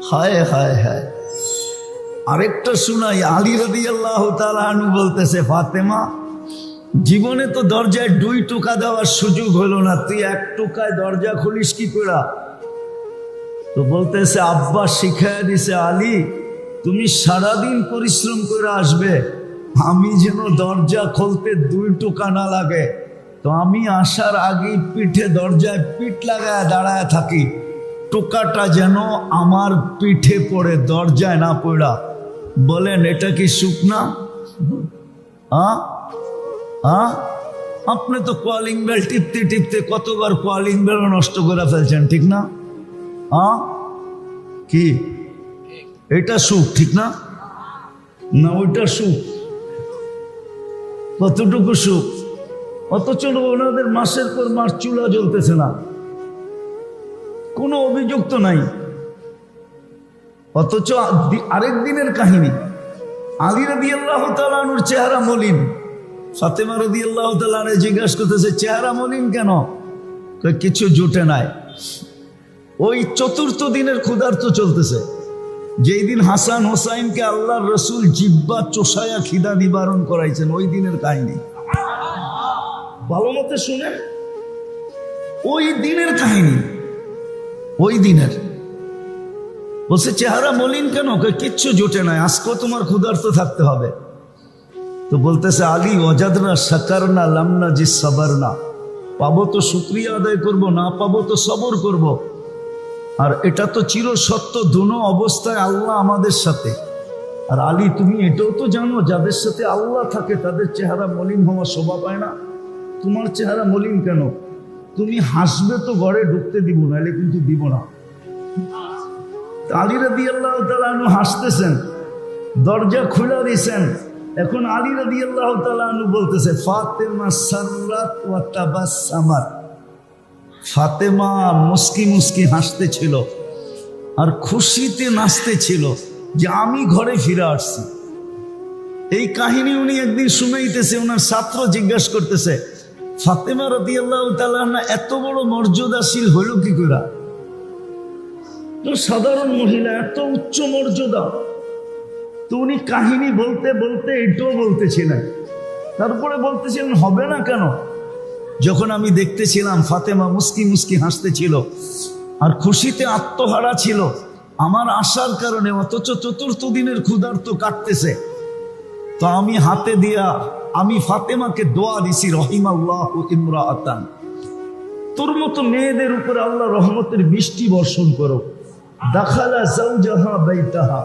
হায় হায় হায়। আরেকটা শুনাই, আলী রাদিয়াল্লাহু তাআলা আনহু বলতেছে, ফাতেমা জীবনে তো দরজায় 2 টোকা দেওয়ার সুযোগ হলো না, তুই 1 টোকায় দরজা খুলিস কি করে? তো বলতেছে, আব্বা শিখাইয়া দিছে, আলী তুমি সারাদিন পরিশ্রম করে আসবে, আমি যেন দরজা খুলতে 2 টোকা না লাগে, তো আমি আসার আগেই পিঠে দরজায় পিঠ লাগায় দাঁড়ায় থাকি, টোকাটা যেন আমার পিঠে পড়ে, দরজায় না পড়া। বলেন এটা কি সুখ না? আপনি তো কলিং বেল টিপতে টিপতে কতবার কলিং বেল নষ্ট করে ফেলছেন, ঠিক না? কি এটা সুখ, ঠিক না? না ওইটা সুখ? কতটুকু সুখ? অথচ ওনাদের মাসের পর মাস চুলা জ্বলতেছে না, কোনো অভিযোগ তো নাই। অথচ আরেক দিনের কাহিনী, আলী রাদিয়াল্লাহু তাআলা আনহুর চেহারা মলিন, ফাতেমা রাদিয়াল্লাহু তাআলা আনহা জিজ্ঞাসা করতেছে, চেহারা মলিন কেন? কিছু জুটে নাই। ওই 4র্থ দিনের ক্ষুধার্ত চলতেছে, যেই দিন হাসান হোসাইনকে আল্লাহর রসুল জিব্বা চোষায়া খিদা নিবারণ করাইছেন, ওই দিনের কাহিনী। ভালো মতে শুনেন, ওই দিনের কাহিনী, ওই দিনের। বলছে চেহারা মলিন কেন? কিচ্ছু জুটে নাই, আজকেও তোমার ক্ষুধার্ত থাকতে হবে। তো বলতেছে, আলী ওয়াজাদনা শাকারনা লামনা জি সাবারনা, পাবো তো শুকরিয়া আদায় করব, না পাবো তো সবর করব। আর এটা তো চির সত্য, দুনো অবস্থায় আল্লাহ আমাদের সাথে। আর আলী তুমি এটাও তো জানো, যাদের সাথে আল্লাহ থাকে তাদের চেহারা মলিন হওয়া শোভা পায় না। তোমার চেহারা মলিন কেন? তুমি হাসবে তো ঘরে ঢুকতে দিব, নাহলে কিন্তু দিব না। আলী রাদিয়াল্লাহু তাআলা আনহু হাসতেছেন, দরজা খুলে দিয়েছেন। এখন আলী রাদিয়াল্লাহু তাআলা আনহু বলতেছে, ফাতেমা সাররাত ওয়া তাবাসসামাত, ফাতেমা মুস্কি মুস্কি হাসতেছিল আর খুশিতে নাচতেছিল যে আমি ঘরে ফিরে আসছি। এই কাহিনী উনি একদিন শুনাইতেছে, ওনার ছাত্র জিজ্ঞাসা করতেছে, ফাতেমা রাদিয়াল্লাহু তাআলা আনহা এত বড় মর্যাদাশীল হইল কি করে? সাধারণ মহিলা, এত উচ্চ মর্যাদা। তো উনি কাহিনী বলতে বলতে এটাও বলতেছিলেন, তারপরে বলতেছিলেন হবে না কেন? যখন আমি দেখতেছিলাম ফাতেমা মুস্কি মুস্কি হাসতেছিল আর খুশিতে আত্মহারা ছিল আমার আসার কারণে, অথচ 4র্থ দিনের ক্ষুধার্ত কাটতেছে, তো আমি হাতে দিয়া আমি ফাতেমাকে দোয়া দিছি, রহিমাল্লাহু ইমরাআতান, তোর মতো মেয়েদের উপর আল্লাহ রহমতের বৃষ্টি বর্ষণ করো। দাখালা যাওজাহা বাইতাহা,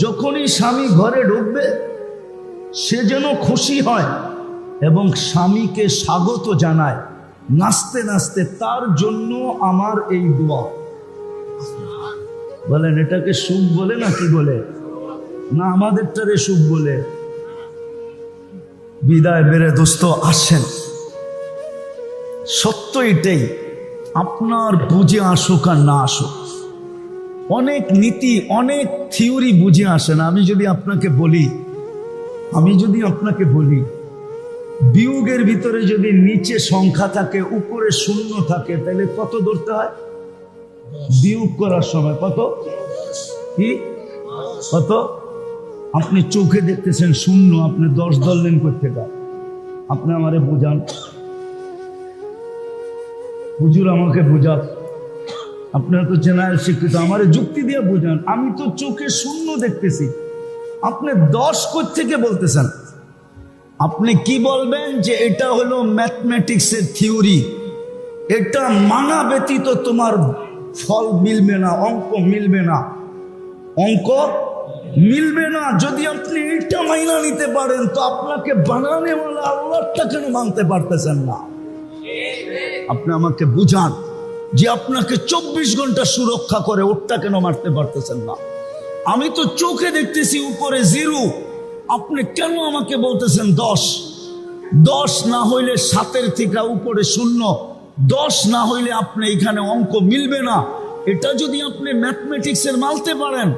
যখনই স্বামী ঘরে ঢুকবে সে যেন খুশি হয় এবং স্বামীকে স্বাগত জানায় নাচতে নাচতে, তার জন্য আমার এই দোয়া। বলেন এটাকে সুখ বলে না কি বলে? না আমাদেরটারে সুখ বলে? বিদায় বেড়ে দোস্ত আসেন, সত্য এটাই, আপনার বুঝে আসুক আর না আসুক, অনেক নীতি অনেক থিওরি বুঝে আসে না। আমি যদি আপনাকে বলি বিয়োগের ভিতরে যদি নিচে সংখ্যা থাকে উপরে শূন্য থাকে, তাহলে কত ধরতে হয়? বিয়োগ করার সময় কত? কি কত? আপনি চোখে দেখতেছেন শূন্য, আপনি 10 ধরলেন কোত্থেকে? আপনি আমারে বুঝান, হুজুর আমাকে বুঝান, আপনারা তো জেনারেল শিক্ষিত, আমারে যুক্তি দিয়ে বুঝান। আমি তো চোখে শূন্য দেখতেছি, আপনি 10 কোত্থেকে বলতেছেন? আপনি কি বলবেন যে এটা হলো ম্যাথমেটিক্সের থিওরি, এটা মানা ব্যতীত তোমার ফল মিলবে না, অঙ্ক মিলবে না, অঙ্ক মিলবে না। যদি আপনি এটা মাইনা নিতে পারেন, তো আপনাকে বানানেওয়ালা আল্লাহটা কেন মানতে পারতেছেন না? আপনি আমাকে বুঝান যে আপনাকে 24 ঘন্টা সুরক্ষা করে, ওটা কেন মারতে পারতেছেন না? আমি তো চোখে দেখতেছি উপরে 0, আপনি কেন আমাকে বলতেছেন 10? 10 না হইলে 7-এর থেকে উপরে 0, 10 না হইলে আপনি এখানে অঙ্ক মিলবে না। এটা যদি আপনি ম্যাথমেটিক্সের মানতে পারেন,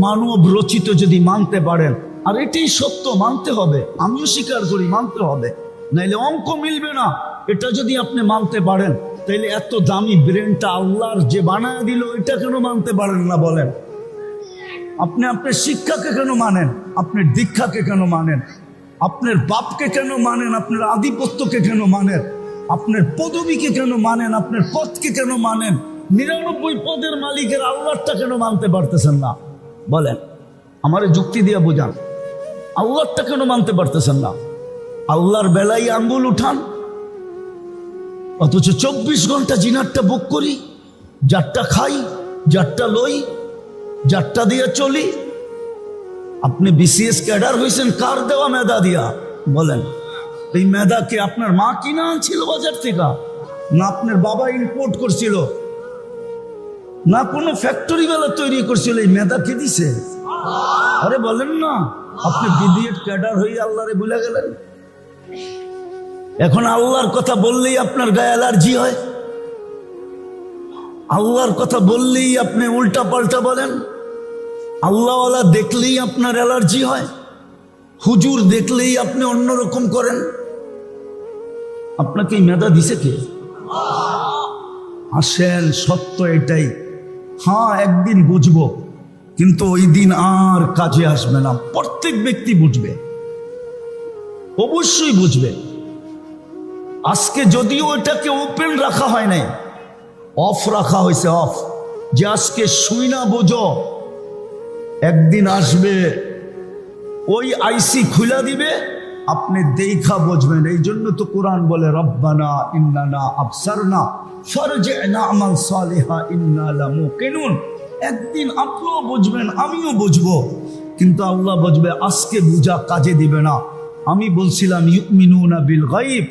মানব রচিত যদি মানতে পারেন, আর এটাই সত্য, মানতে হবে, আমিও স্বীকার করি মানতে হবে, নাইলে অঙ্ক মিলবে না। এটা যদি আপনি মানতে পারেন, তাইলে এত দামি ব্রেনটা আল্লাহর যে বানায় দিল এটা কেন মানতে পারেন না বলেন? আপনি আপনার শিক্ষাকে কেন মানেন? আপনার দীক্ষাকে কেন মানেন? আপনার বাপকে কেন মানেন? আপনার আধিপত্যকে কেন মানেন? আপনার পদবীকে কেন মানেন? আপনার পদকে কেন মানেন? 99 পদের মালিকের আল্লাহটা কেন মানতে পারতেছেন না বলেন? আমারে যুক্তি দিয়ে বোঝান। আল্লাহটা কেন মানতে পারতেছেন না? আল্লাহর বেলায় আঙ্গুল উঠান, অথচ 24 ঘন্টা জিনারটা বুক করি, যারটা খাই, যারটা লই, যারটা দিয়ে চলি। আপনি বিসিএস ক্যাডার হয়েছেন কার দেওয়া মেধা দিয়া বলেন? এই মেধাকে আপনার মা কিনা আনছিল বাজার থেকে, না আপনার বাবা ইম্পোর্ট করছিল, না কোনো ফ্যাক্টরি বেলা তৈরি করছিল? এই মেধা কে দিছে? আরে বলেন না, আপনি বিডিএড ক্যাডার হয়ে আল্লাহরে ভুলে গেলেন। এখন আল্লাহর কথা বললেই আপনার গায়ে অ্যালার্জি হয়, আল্লাহর কথা বললেই আপনি উল্টা পাল্টা বলেন, আল্লাহওয়ালা দেখলেই আপনার অ্যালার্জি হয়, হুজুর দেখলেই আপনি অন্যরকম করেন। আপনাকে এই মেধা দিছে কে? আসেন, সত্য এটাই। হ্যাঁ, একদিন বুঝবো, কিন্তু ওই দিন আর কাজে আসবে না। প্রত্যেক ব্যক্তি বুঝবে, অবশ্যই বুঝবে। আজকে যদিও এটাকে ওপেন রাখা হয় নাই, অফ রাখা হয়েছে, অফ, যে আজকে শুই না বোঝো, একদিন আসবে ওই আইসি খুলে দিবে, আপনি দেখা বুঝবেন। এই জন্য তো কোরআন বলে রব্বানা ইন্নানা আবসারনা ফারজি'না আমাল সালিহা ইন্না লামুকিনুন। একদিন আপনিও বুঝবেন, আমিও বুঝবো, কিন্তু আল্লাহ বুঝবে আজকে বুঝা কাজে দিবে না। আমি বলছিলাম ইউমিনুনা বিল গায়ব,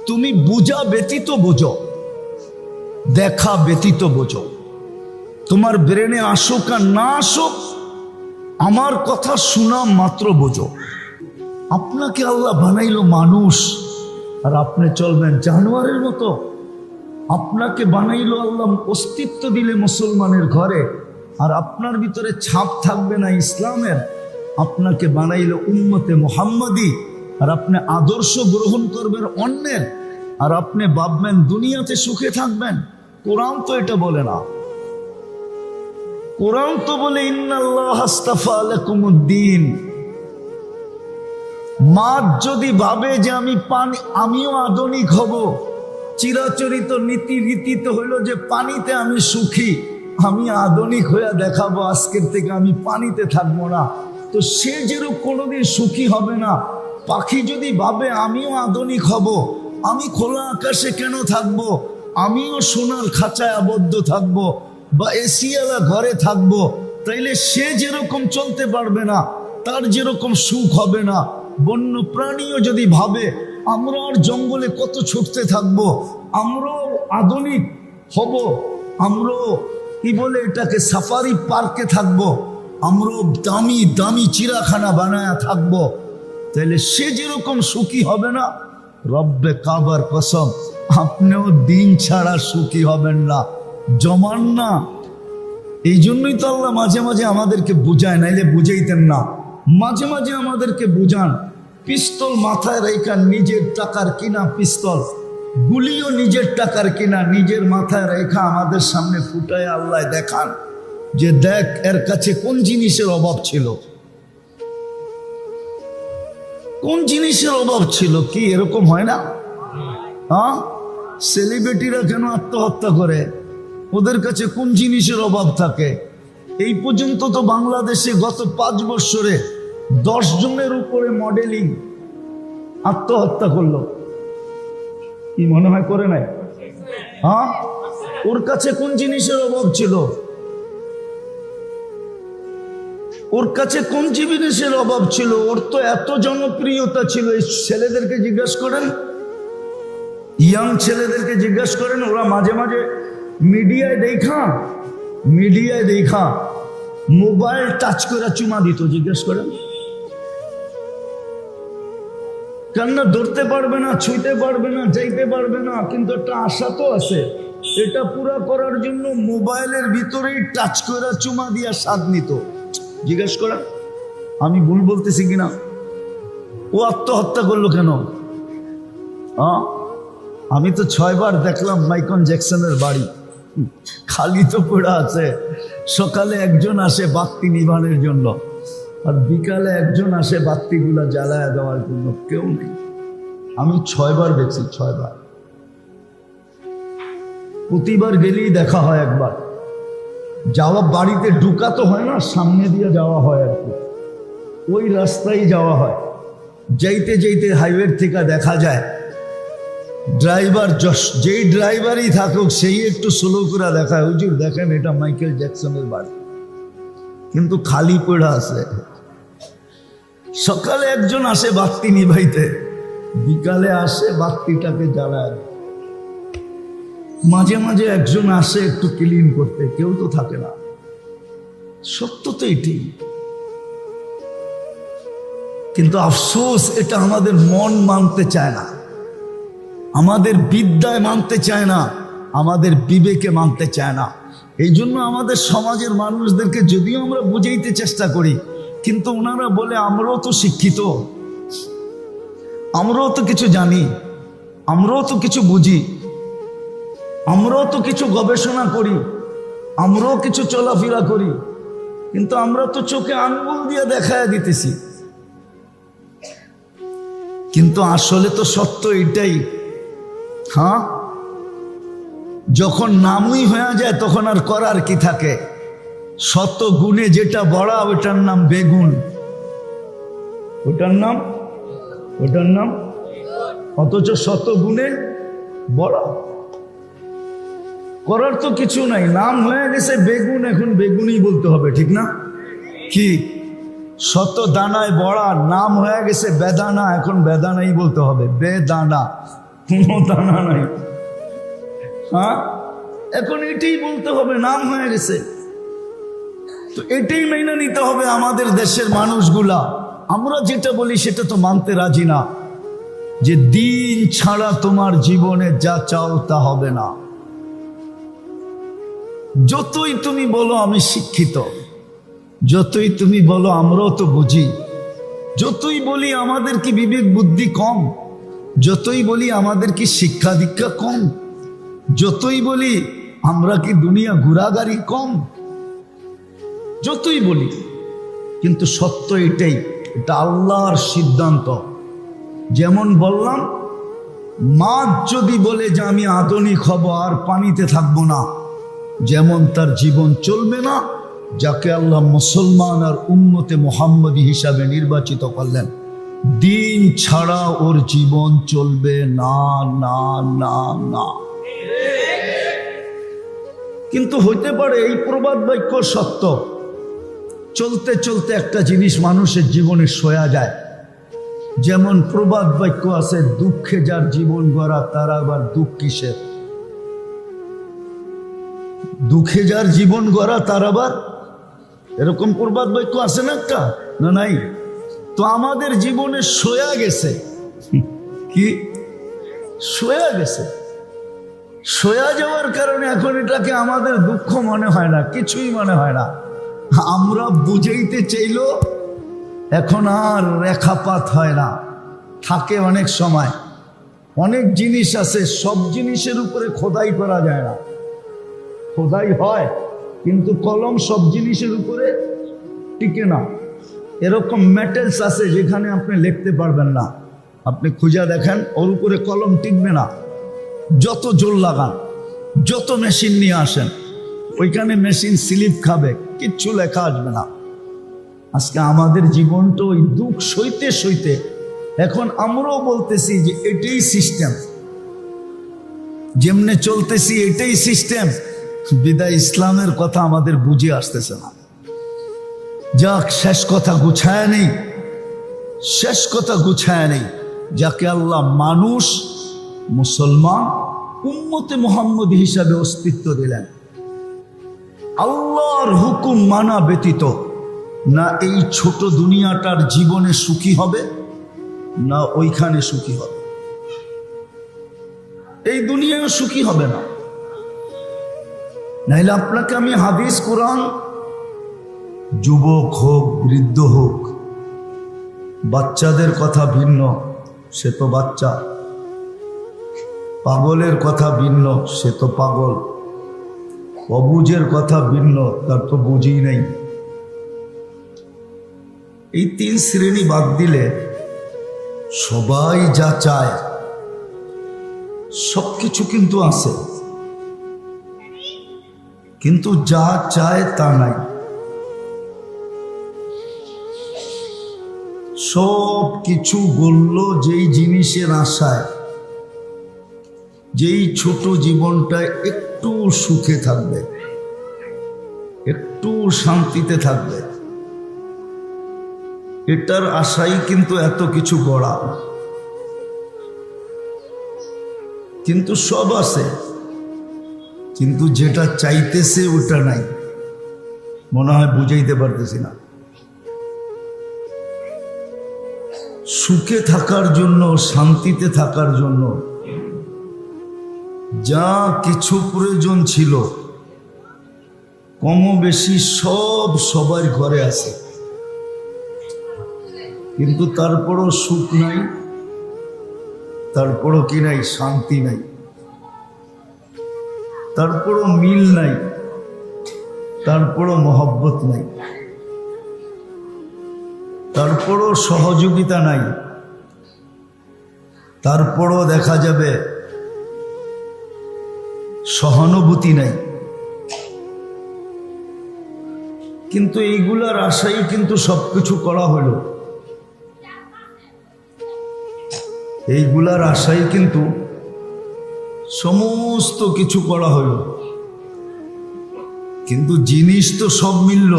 তুমি বুঝা ব্যতীত বোঝো, দেখা ব্যতীত বোঝো। তোমার ব্রেনে আসুক আর না আসুক, আমার কথা শোনা মাত্র বোঝো। আপনাকে আল্লাহ বানাইলো মানুষ, আর আপনি চলবেন জানোয়ারের মতো? আপনাকে বানাইলো আল্লাহ, অস্তিত্ব দিলে মুসলমানের ঘরে, আর আপনার ভিতরে ছাপ থাকবে না ইসলামের। আপনাকে বানাইলো উম্মতে মুহাম্মাদি, আর আপনি আদর্শ গ্রহণ করবেন অন্যের, আর আপনি ভাববেন দুনিয়াতে সুখে থাকবেন। কোরআন তো এটা বলে না। কোরআন তো বলে ইন্নাল্লাহ আস্তাফা লাকুমুদ্দিন। মাছ যদি ভাবে যে আমিও আধুনিক হব, চিরাচরিত নীতি রীতিতে হইল যে পানিতে আমি সুখী, আমি আধুনিক হয়ে দেখাবো, আজকের থেকে আমি পানিতে থাকবো না, তো সে যেরকম কোনোদিন সুখী হবে না। পাখি যদি ভাবে আমিও আধুনিক হব, আমি খোলা আকাশে কেন থাকবো, আমিও সোনার খাঁচায় আবদ্ধ থাকবো বা এসিওয়ালা ঘরে থাকবো, তাইলে সে যেরকম চলতে পারবে না, তার যেরকম সুখ হবে না। বন্য প্রাণীও যদি ভাবে আমরা আর জঙ্গলে কত ছুটতে থাকবো, আমরাও আধুনিক হব, আমরাও কি বলে এটাকে সাফারি পার্কে থাকবো, আমরাও দামি দামি চিড়াখানা বানায়া থাকবো, তাহলে সে যেরকম সুখী হবে না, রব্বে কাবার কসম আপনিও দিন ছাড়া সুখী হবেন না, জমান না। এই জন্যই তো আল্লাহ মাঝে মাঝে আমাদেরকে বুঝায়, নাইলে বুঝাইতেন না। মাঝে মাঝে আমাদেরকে বুঝান। পিস্তল মাথায় রেখা, নিজের টাকার কিনা পিস্তল, গুলিও নিজের টাকার কিনা, নিজের মাথায় রেখা আমাদের সামনে ফুটায় আল্লাহ দেখান যে দেখ এর কাছে কোন জিনিসের অভাব ছিল, কোন জিনিসের অভাব ছিল। কি এরকম হয় না? হ্যাঁ, সেলিব্রিটিরা কেন আত্মহত্যা করে? ওদের কাছে কোন জিনিসের অভাব থাকে? এই পর্যন্ত তো বাংলাদেশে গত 5 বছরে 10 জনের উপরে মডেলিং আত্মহত্যা করলো। কি মনে হয় করে নাই? হ্যাঁ, ওর কাছে কোন জিনিসের অভাব ছিল? ওর কাছে কোন জিনিসের অভাব ছিল? ওর তো এত জনপ্রিয়তা ছিল। এই ছেলেদেরকে জিজ্ঞেস করেন, ইয়াং ছেলেদেরকে জিজ্ঞেস করেন, ওরা মাঝে মাঝে মিডিয়ায় দেখা মোবাইল টাচ করে চুমা দিত। জিজ্ঞেস করেন, কেননা ধরতে পারবে না, ছুঁইতে পারবে না, যাইতে পারবে না, কিন্তু একটা আশা তো আছে। এটা পুরা করার জন্য মোবাইলের ভিতরেই টাচ করে চুমা দিয়া স্বাদ নিত। জিজ্ঞেস করেন, আমি ভুল বলতেছি কিনা? ও আত্মহত্যা করলো কেন? আমি তো 6 বার দেখলাম মাইকেল জ্যাকসনের বাড়ি, খালি তো পড়ে আছে। সকালে একজন আসে বাতি নিভানোর জন্য, আর বিকালে একজন আসে বাতিগুলা জ্বালায় দেওয়ার জন্য, কেউ নেই। আমি 6 বার দেখছি, 6 বার। প্রতিবার গেলেই দেখা হয় একবার। যাওয়া বাড়িতে ঢুকা তো হয় না, সামনে দিয়ে যাওয়া হয় আর কি, ওই রাস্তায় যাওয়া হয়। যাইতে যাইতে হাইওয়ে থেকে দেখা যায় ড্রাইভার, যেই ড্রাইভারই থাকুক সেই একটু স্লো করে দেখায়, হুজুর দেখেন এটা মাইকেল জ্যাকসনের বাড়ি, কিন্তু খালি পড়ে আছে। সকালে একজন আসে বাতি নিভাইতে, বিকালে আসে বাতিটাকে জ্বালায়, মাঝে মাঝে একজন আসে একটু ক্লিন করতে, কেউ তো থাকে না। সত্য তো এটাই, কিন্তু আফসোস এটা আমাদের মন মানতে চায় না, আমাদের বিদ্যায় মানতে চায় না, আমাদের বিবেকে মানতে চায় না। এই জন্য আমাদের সমাজের মানুষদেরকে যদিও আমরা বুঝাইতে চেষ্টা করি, কিন্তু ওনারা বলে আমরাও তো শিক্ষিত, আমরাও তো কিছু জানি, আমরাও তো কিছু বুঝি, আমরাও তো কিছু গবেষণা করি, আমরাও কিছু চলাফেরা করি, কিন্তু আমরা তো চোখে আঙ্গুল দিয়ে দেখায় দিতেছি। কিন্তু আসলে তো সত্য এটাই। হ্যাঁ, যখন নামই হয়ে যায় তখন আর করার কি থাকে? শত গুণে যেটা বড় ওটার নাম বেগুন, ওটার নাম অথচ শত গুণে বড়। করার তো কিছু নাই, নাম হয়ে গেছে বেগুন, এখন বেগুনই বলতে হবে, ঠিক না? কি শত দানায় বড়া, নাম হয়ে গেছে বেদানা, এখন বেদানাই বলতে হবে, বেদানা, কোনো দানা নাই। হ্যাঁ, এখন এটাই বলতে হবে, নাম হয়ে গেছে। তো এটাই মেনে নিতে হবে আমাদের দেশের মানুষগুলা। আমরা যেটা বলি সেটা তো মানতে রাজি না, যে দিন ছাড়া তোমার জীবনে যা চাও তা হবে না। যতই তুমি বলো আমি শিক্ষিত, যতই তুমি বলো আমরাও তো বুঝি, যতই বলি আমাদের কি বিবেক বুদ্ধি কম, যতই বলি আমাদের কি শিক্ষা দীক্ষা কম, যতই বলি আমরা কি দুনিয়া ঘোরাগাড়ি কম, যতই বলি, কিন্তু সত্য এটাই, এটা আল্লাহর সিদ্ধান্ত। যেমন বললাম, মাছ যদি বলে যে আমি আধুনিক হব আর পানিতে থাকবো না, যেমন তার জীবন চলবে না, যাকে আল্লাহ মুসলমান আর উম্মতে মুহাম্মদী হিসাবে নির্বাচিত করলেন, দিন ছাড়া ওর জীবন চলবে না, না, না, না। কিন্তু হইতে পারে এই প্রবাদ বাক্য সত্য, চলতে চলতে একটা জিনিস মানুষের জীবনে সয়া যায়। যেমন প্রবাদ বাক্য আছে, দুঃখে যার জীবন গড়া তার আবার দুঃখ কিসের? দুঃখে যার জীবন গড়া তার আবার, এরকম প্রবাদ বাক্য আছে না একটা, না নাই? তো আমাদের জীবনে সয়া গেছে, কি সয়া গেছে, সয়া যাওয়ার কারণে এখন এটাকে আমাদের দুঃখ মনে হয় না, কিছুই মনে হয় না। আমরা বুঝাইতে চাইল এখন আর রেখাপাত হয় না, থাকে অনেক সময়। অনেক জিনিস আছে, সব জিনিসের উপরে খোদাই করা যায় না, খোদাই হয় কিন্তু কলম সব জিনিসের উপরে টিকে না। এরকম মেটেলস আছে যেখানে আপনি লিখতে পারবেন না, আপনি খুঁজে দেখেন ওর উপরে কলম টিকবে না। যত জোর লাগান, যত মেশিন নিয়ে আসেন, ওইখানে মেশিন স্লিপ খাবে, কিচ্ছু লেখা আসবে না। আজকে আমাদের জীবনটা ওই দুঃখ সইতে সইতে এখন আমরাও বলতেছি যে এটাই সিস্টেম, যেমনে চলতেছি এটাই সিস্টেম, বিদায় ইসলামের কথা আমাদের বুঝে আসতেছে না। যাক, শেষ কথা গুছায় নেই, শেষ কথা গুছায় নেই। যাকে আল্লাহ মানুষ, মুসলমান, উম্মতে মুহাম্মদ হিসাবে অস্তিত্ব দিলেন, আল্লাহর হুকুম মানা ব্যতীত না এই ছোট দুনিয়াটার জীবনে সুখী হবে, না ওইখানে সুখী হবে। এই দুনিয়ায় সুখী হবে না। নাইলে আপনাকে আমি হাদিস কোরআন, যুবক হোক বৃদ্ধ হোক, বাচ্চাদের কথা ভিন্ন, সে তো বাচ্চা, পাগলের কথা ভিন্ন, সে তো পাগল। অবুঝের কথা ভিন্ন, তার তো বুঝই নাই। এই তিন শ্রেণী বাদ দিলে সবাই যা চায় সবকিছু কিন্তু আছে, কিন্তু যা চায় তা নাই। সব কিছু বলল যেই জিনিসের আশায়, যেই ছোট জীবনটায় একটু সুখে থাকবে, একটু শান্তিতে থাকবে, এটার আশাই কিন্তু এত কিছু গড়া। কিন্তু সব আছে, কিন্তু যেটা চাইতেছে ওটা নাই। মনে হয় বুঝাইতে পারতেছি না। সুখে থাকার জন্য, শান্তিতে থাকার জন্য যা কিছু প্রয়োজন ছিল কম বেশি সব সবার ঘরে আছে, কিন্তু তারপরও সুখ নাই, তারপরও কি নাই, শান্তি নাই, তারপরও মিল নাই, তারপরও মহব্বত নাই, তারপরও সহযোগিতা নাই, তারপরও দেখা যাবে সহানুভূতি নাই। কিন্তু এইগুলার আশাই কিন্তু সবকিছু করা হলো, এইগুলার আশাই কিন্তু সমস্ত কিছু করা হলো, কিন্তু জিনিস তো সব মিলল,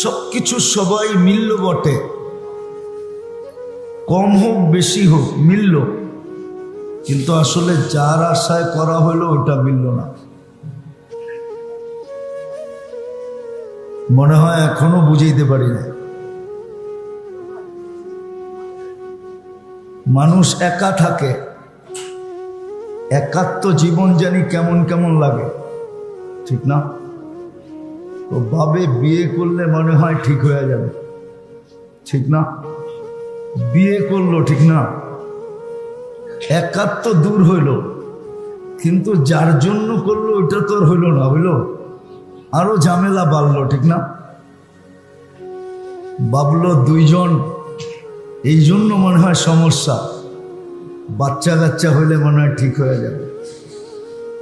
সবকিছু সবাই মিলল বটে, কম হোক বেশি হোক মিলল, কিন্তু আসলে যার আশায় করা হলো ওটা মিলল না। মনে হয় এখনো বুঝাইতে পারি না। মানুষ একা থাকে, একাত্ম জীবন জানি কেমন কেমন লাগে, ঠিক না? তো ভাবে বিয়ে করলে মনে হয় ঠিক হয়ে যাবে, ঠিক না? বিয়ে করলো, ঠিক না? একাত্ম দূর হইল, কিন্তু যার জন্য করলো ওটা তো হইল না, হইল আরো ঝামেলা বাড়লো, ঠিক না? ভাবলো দুইজন, এই জন্য মনে হয় সমস্যা। বাচ্চা কাচ্চা হইলে মনে হয় ঠিক হয়ে যাবে,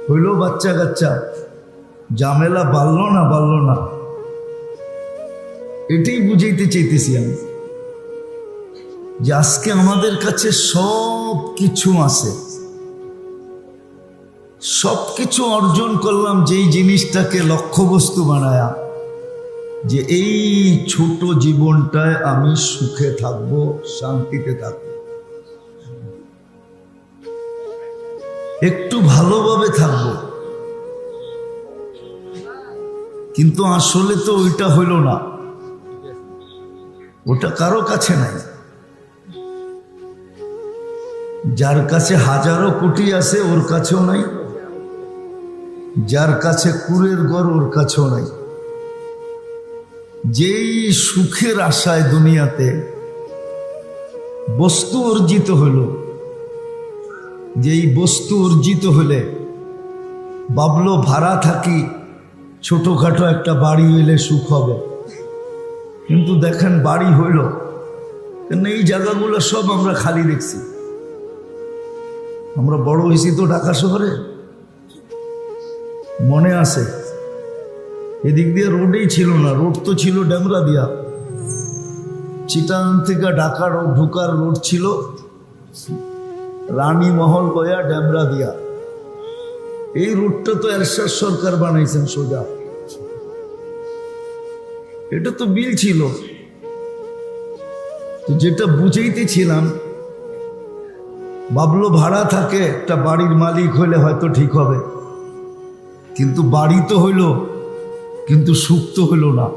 হইল বাচ্চা কাচ্চা, ঝামেলা বাড়লো না, বাড়লো না। এটাই বুঝাইতে চাইতেছি আমি, যে আজকে আমাদের কাছে সব কিছু আছে, সব কিছু অর্জন করলাম যেই জিনিসটাকে লক্ষ্যবস্তু বানায়া, যে এই ছোট জীবনটায় আমি সুখে থাকবো, শান্তিতে থাকবো, একটু ভালোভাবে থাকবো। কিন্তু আসলে তো ওইটা হইল না, ওটা কারো কাছে নাই। যার কাছে হাজারো কোটি আছে ওর কাছেও নাই, যার কাছে কুড়ের ঘর ওর কাছেও নাই। যেই সুখের আশায় দুনিয়াতে বস্তু অর্জিত হইল, যেই বস্তু অর্জিত হলে ভাবলো ভাড়া থাকি, ছোটখাটো একটা বাড়ি হইলে সুখ হবে, কিন্তু দেখেন বাড়ি হইল, কিন্তু এই জায়গাগুলো সব আমরা খালি দেখছি। আমরা বড় হয়েছি তো ঢাকা শহরে, মনে আছে এদিক দিয়ে রোডেই ছিল না, রোড তো ছিল ডেমরা দিয়া, চিটাগাং থেকে ঢাকা ঢুকার রোড ছিল রানীমহল গয়া ডেমরা দিয়া। এই রোডটা তো এরশাদ সরকার বানাইছেন সোজা, এটা তো বিল ছিল। তো যেটা বুঝাইতেছিলাম, ভাবলো ভাড়া থাকে, একটা বাড়ির মালিক হইলে হয়তো ঠিক হবে, কিন্তু বাড়ি তো হইল, কিন্তু সুখ তো হইল না।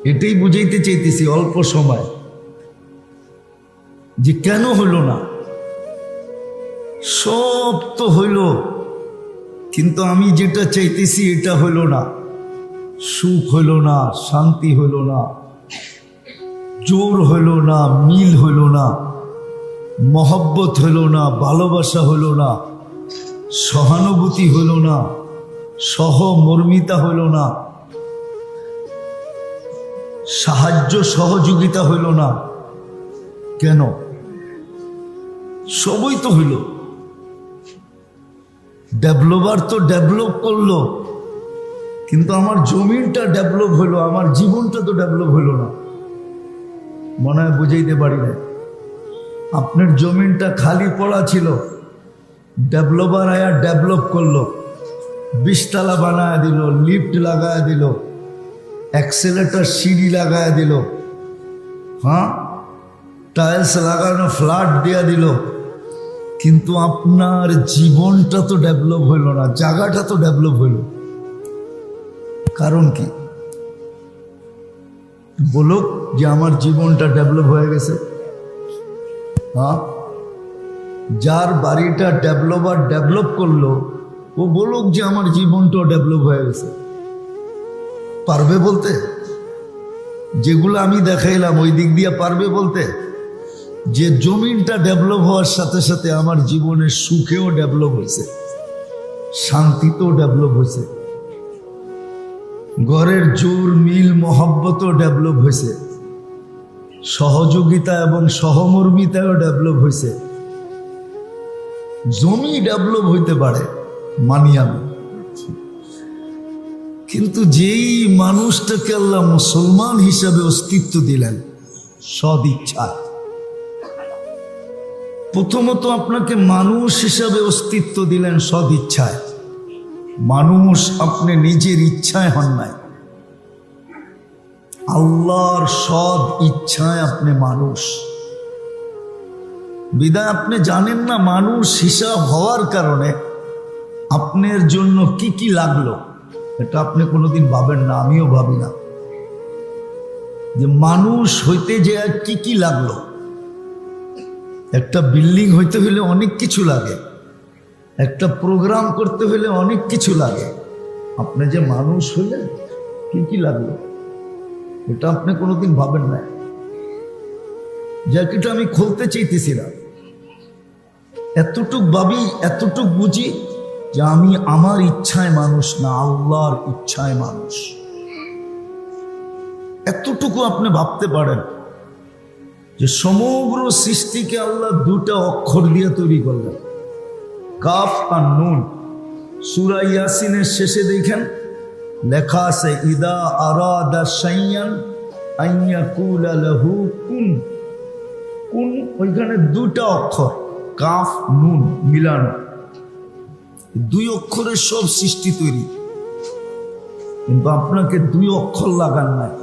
এটাই বুঝাইতে চাইতেছি অল্প সময়, যে কেন হইল না। সব তো হইল, কিন্তু আমি যেটা চাইতেছি এটা হইল না, সুখ হইল না, শান্তি হইল না, জোর হইল না, মিল হইল না, মহব্বত হইল না, ভালোবাসা হইল না, সহানুভূতি হইল না, সহমর্মিতা হইল না, সাহায্য সহযোগিতা হইল না। কেন? সবই তো হইল। ডেভেলপার তো ডেভেলপ করলো, কিন্তু আমার জমিনটা ডেভেলপ হইলো, আমার জীবনটা তো ডেভেলপ হইল না। মনে হয় বুঝাইতে পারি না। আপনার জমিনটা খালি পড়া ছিল, ডেভেলপার আয়া ডেভেলপ করলো, 20 তলা বানায় দিল, লিফট লাগায় দিল, অ্যাক্সেলেটার সিঁড়ি লাগায় দিল, হ্যাঁ, টাইলস লাগানো ফ্ল্যাট দিয়া দিল, কিন্তু আপনার জীবনটা তো ডেভেলপ হইল না, জায়গাটা তো ডেভেলপ হইল। কারণ কি? বলুক যে আমার জীবনটা ডেভেলপ হয়ে গেছে। হ্যাঁ, যার বাড়িটা ডেভেলপার ডেভেলপ করলো, ও বলুক যে আমার জীবনটাও ডেভেলপ হয়ে গেছে। পারবে বলতে? যেগুলো আমি দেখাইলাম ওই দিক দিয়ে পারবে বলতে? যে জমিনটা ডেভেলপ হওয়ার সাথে সাথে আমার জীবনের সুখেও ডেভেলপ হয়েছে, শান্তিতেও ডেভেলপ হয়েছে, ঘরের জোর মিল মহব্বতও ডেভেলপ হয়েছে, সহযোগিতা এবং সহমর্মিতাও ডেভেলপ হয়েছে। জমি ডেভেলপ হইতে পারে, মানি আমি, কিন্তু যেই মানুষটাকে আল্লাহ মুসলমান হিসাবে অস্তিত্ব দিলেন সদ ইচ্ছায়, প্রথমত আপনাকে মানুষ হিসাবে অস্তিত্ব দিলেন সদ ইচ্ছায়। মানুষ আপনি নিজের ইচ্ছায় হন নাই, আল্লাহর সদ ইচ্ছায় আপনি মানুষ। বিদায় আপনি জানেন না মানুষ হিসাব হওয়ার কারণে আপনার জন্য কি কি লাগলো, এটা আপনি কোনোদিন ভাবেন না, আমিও ভাবি না, যে মানুষ হইতে যে কি কি লাগলো। একটা বিল্ডিং হইতে হলে অনেক কিছু লাগে, একটা প্রোগ্রাম করতে হলে অনেক কিছু লাগে। আপনি যে মানুষ হইলেন, কি কি লাগলো এটা আপনি কোনোদিন ভাবেন না। জ্যাকেটটা আমি খুলতে চাইতেছি না, এতটুক ভাবি, এতটুক বুঝি যে আমি আমার ইচ্ছায় মানুষ না, আল্লাহর ইচ্ছায় মানুষ। এতটুকু আপনি ভাবতে পারেন যে সমগ্র সৃষ্টিকে আল্লাহ 2টা অক্ষর দিয়ে তৈরি করলেন, কাফ আর নুন। সূরা ইয়াসিনের শেষে দেখেন লেখা আছে, ইদা আরাদা শাইয়ান আন ইয়াকুলা লাহু কুন। কুন ওইখানে 2টা অক্ষর, কাফ নুন মিলানো, 2 অক্ষরের সব সৃষ্টি তৈরি। কিন্তু আপনাকে 2 অক্ষর লাগান নাই,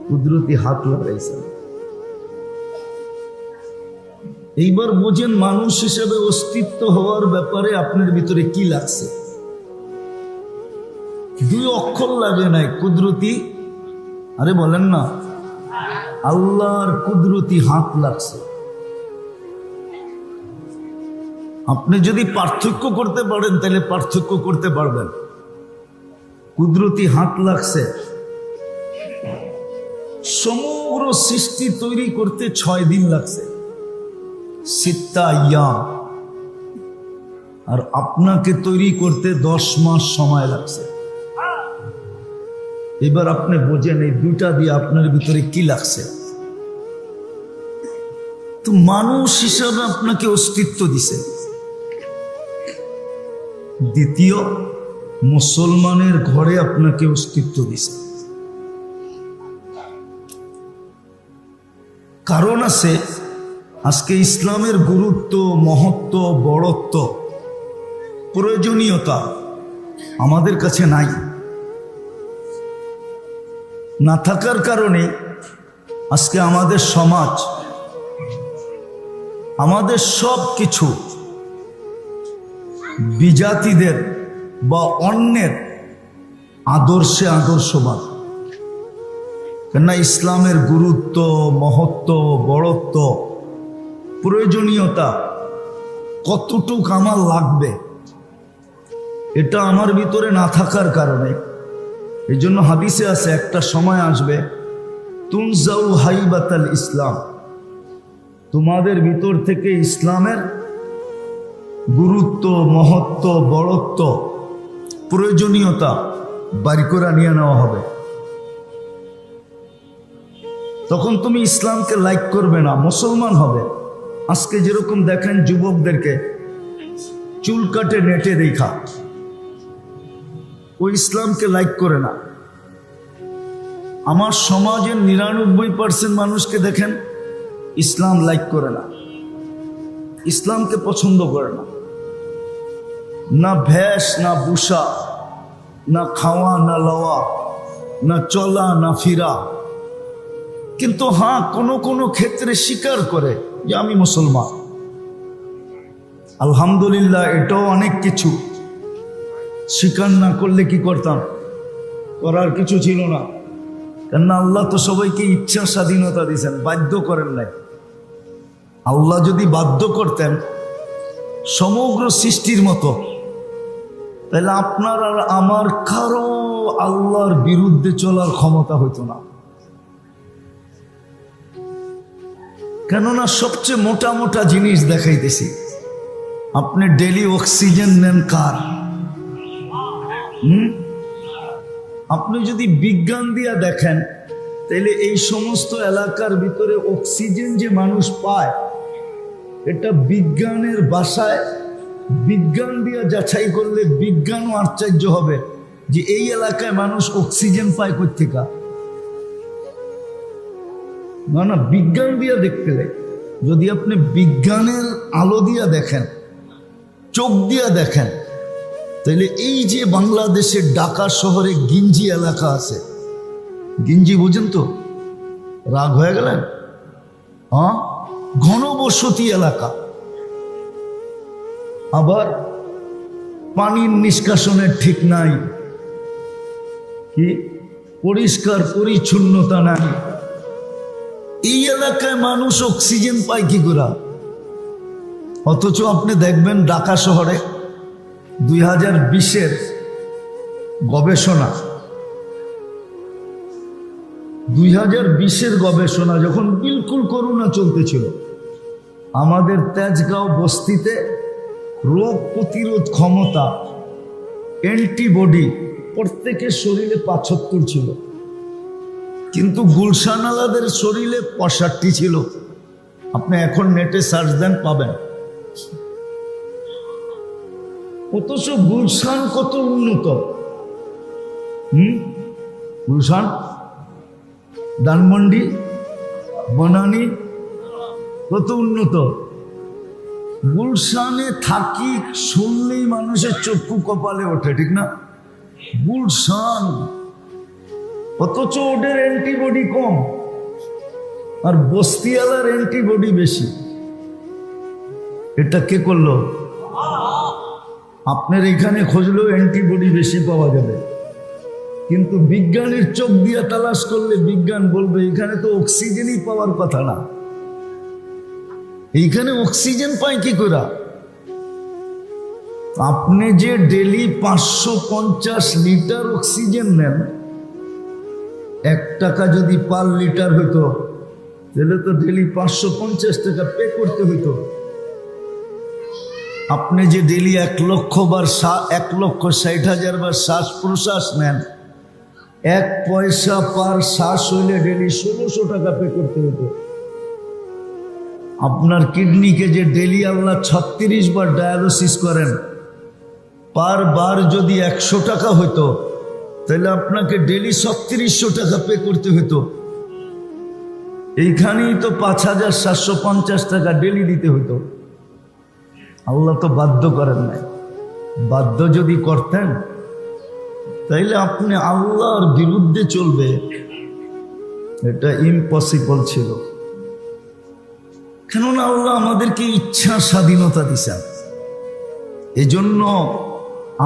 কুদরতি হাত লাগাইছেন। এইবার বোঝেন মানুষ হিসেবে অস্তিত্ব হওয়ার ব্যাপারে আপনার ভিতরে কি লাগছে। 2 অক্ষর লাগে নাই, কুদরতি, আরে বলেন না, আল্লাহর কুদরতি হাত লাগছে। আপনি যদি পার্থক্য করতে পারেন তাহলে পার্থক্য করতে পারবেন। কুদরতি হাত লাগছে। সমগ্র সৃষ্টি তৈরি করতে 6 দিন লাগছে, 6 আইয়াম, আর আপনাকে তৈরি করতে 10 মাস সময় লাগছে। এবার আপনি বোঝেন এই 2টা দিয়ে আপনার ভিতরে কি লাগছে। তো মানুষ হিসাবে আপনাকে অস্তিত্ব দিছে। দ্বিতীয়, মুসলমানের ঘরে আপনাকে অস্তিত্ব দিছে। কারণ আছে, আজকে ইসলামের গুরুত্ব, মহত্ব, বড়ত্ব, প্রয়োজনীয়তা আমাদের কাছে নাই। না থাকার কারণে আজকে আমাদের সমাজ, আমাদের সব কিছু বিজাতিদের বা অন্যের আদর্শে আদর্শবান। কেননা ইসলামের গুরুত্ব, মহত্ব, বড়ত্ব, প্রয়োজনীয়তা কতটুক আমার লাগবে, এটা আমার ভিতরে না থাকার কারণে, এই জন্য হাদিসে আছে একটা সময় আসবে তুনজাউ হাইবাতাল ইসলাম, তোমাদের ভিতর থেকে ইসলামের গুরুত্ব, মহত্ব, বড়ত্ব, প্রয়োজনীয়তা বাড়ি করে নিয়ে নেওয়া হবে। তখন তুমি ইসলামকে লাইক করবে না, মুসলমান হবে। আজকে যেরকম দেখেন যুবকদেরকে চুল কাটে নেটে দেখা, ও ইসলামকে লাইক করে না। আমার সমাজের 99% মানুষকে দেখেন ইসলাম লাইক করে না, ইসলামকে পছন্দ করে না। না ভেষ, না বুসা, না খাওয়া, না লওয়া, না চলা, না ফিরা। কিন্তু হ্যাঁ, কোনো কোনো ক্ষেত্রে স্বীকার করে যে আমি মুসলমান। আলহামদুলিল্লাহ, এটাও অনেক কিছু। স্বীকার না করলে কি করতাম? করার কিছু ছিল না। কেননা আল্লাহ তো সবাইকে ইচ্ছা স্বাধীনতা দিয়েছেন, বাধ্য করেন নাই। আল্লাহ যদি বাধ্য করতেন সমগ্র সৃষ্টির মতো, তাহলে আপনার আর আমার কারো আল্লাহর বিরুদ্ধে চলার ক্ষমতা হইতো না। কেননা সবচেয়ে মোটা মোটা জিনিস দেখাইতেছি। আপনি ডেলি অক্সিজেন নেন কার? আপনি যদি বিজ্ঞান দিয়া দেখেন, তাহলে এই সমস্ত এলাকার ভিতরে অক্সিজেন যে মানুষ পায়, এটা বিজ্ঞানের ভাষায়, বিজ্ঞান দিয়া যাচাই করলে বিজ্ঞানও আশ্চর্য হবে যে এই এলাকায় মানুষ অক্সিজেন পায় কোত্থেকে। না না, বিজ্ঞান দিয়া দেখতে দেয়। যদি আপনি বিজ্ঞানের আলো দিয়া দেখেন, চোখ দিয়া দেখেন, তাহলে এই যে বাংলাদেশের ঢাকা শহরে গিঞ্জি এলাকা আছে, গিঞ্জি বুঝেন তো? রাগ হয়ে গেলেন? হ্যাঁ, ঘনবসতি এলাকা। আবার পানির নিষ্কাশনের ঠিক নাই, কি পরিষ্কার পরিচ্ছন্নতা নাই। এই এলাকায় মানুষ অক্সিজেন পায় কি করে? অথচ আপনি দেখবেন ঢাকা শহরে 2020-এর গবেষণা, 2020-এর গবেষণা যখন বিলকুল করোনা চলতেছিল, আমাদের তেজগাঁও বস্তিতে রোগ প্রতিরোধ ক্ষমতা, অ্যান্টিবডি প্রত্যেকের শরীরে 75 ছিল, কিন্তু গুলশানালাদের শরীরে 65 ছিল। আপনি এখন নেটে সার্চ দেন, পাবেন। অথচ গুলশান কত উন্নত। গুলশান, ধানমন্ডি, বনানী কত উন্নত। গুলশানে থাকি শুনলেই মানুষের চক্ষু কপালে ওঠে, ঠিক না? গুলশান, অথচ ওদের অ্যান্টিবডি কম, আর বস্তিওয়ালার অ্যান্টিবডি বেশি। এটা কে করলো? আপনার এখানে খুঁজলেও অ্যান্টিবডি বেশি পাওয়া যাবে, কিন্তু বিজ্ঞানের চোখ দিয়ে তালাশ করলে বিজ্ঞান বলবে এখানে তো অক্সিজেনই পাওয়ার কথা না। এইখানে অক্সিজেন পায় কি করে? আপনি যে ডেলি 550 লিটার অক্সিজেন নেন, 1 টাকা যদি পার লিটার হইতো, তাহলে তো ডেলি 550 টাকা পে করতে হইতো। আপনি যে ডেলি 1,60,000 বার শ্বাস প্রশ্বাস নেন, 1 পয়সা পার শ্বাস হইলে ডেলি 1600 টাকা পে করতে হতো। আপনার কিডনিকে যে ডেলি আল্লাহ 36 বার ডায়ালিসিস করেন, পার বার যদি 100 টাকা হইতো, তাহলে আপনাকে ডেলি 3600 টাকা পে করতে হতো। এইখানেই তো 5750 টাকা ডেলি দিতে হতো। আল্লাহ তো বাধ্য করেন নাই। বাধ্য যদি করতেন, তাইলে আপনি আল্লাহর বিরুদ্ধে চলবে, এটা ইম্পসিবল ছিল। কেননা আল্লাহ আমাদেরকে ইচ্ছা স্বাধীনতা দিছেন, এজন্য